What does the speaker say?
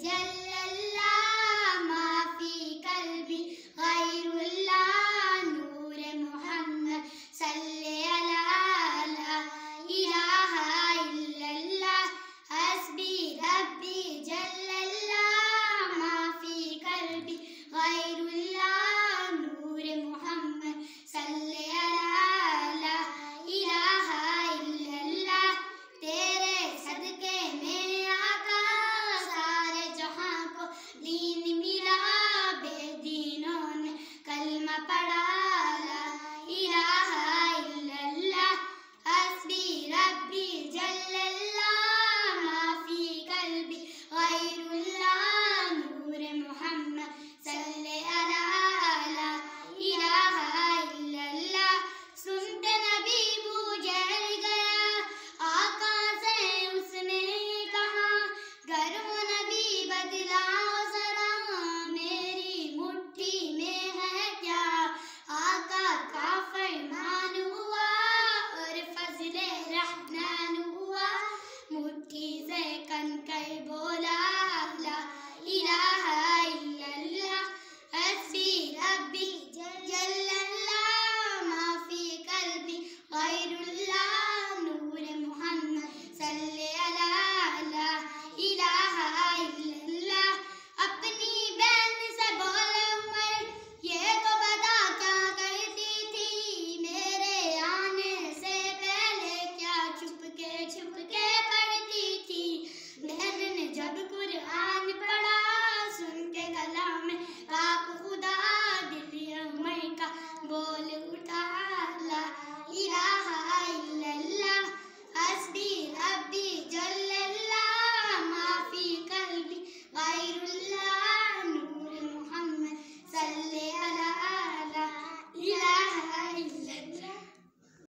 जल्लल्लाह माफी कल्बी गैरुल्लाह नूर मोहम्मद सल्ले अला ला इलाहा इल्लल्लाह हस्बी रब्बी जल्लल्लाह माफी कल्बी गैरुल्लाह नूर मोहम्मद सल्ले अला ला इलाहा इल्लल्लाह। तेरे सदके में आका सारे जहां को दीन मिला, बेदीनों ने कलमा पढ़ा ला इलाहा इल्लल्लाह हस्बी रब्बी जल्लल्लाह माफी कल्बी गैरुल्लाह नूर मोहम्मद सल्ले अला ला इलाहा इल्लल्लाह। सुनते नबी बू जहल गया आका से उसने कहा, करो नबी बदलाओ जरा मेरी मुट्ठी में है क्या। आका का फरमान हुआ और फजले रहमान हुआ, मुट्ठी से कनकर बोला ला इलाहा इल्लल्लाह हस्बी रब्बी जल्लल्लाह माफी कल्बी गैरुल्लाह नूर मोहम्मद सल्ले अला ला इलाहा इल्लल्लाह। अपनी बहन से बोले उमर, ये तो बता क्या करती थी मेरे आने से पहले, क्या छुपके पढ़ती थी। बहन ने जब कुरान पढ़ा सुन के कलाम पाक खुदा, दिल उमर का बोल उठा ला इलाहा इल्लल्लाह हस्बी रब्बी जल्लल्लाह माफी कल्बी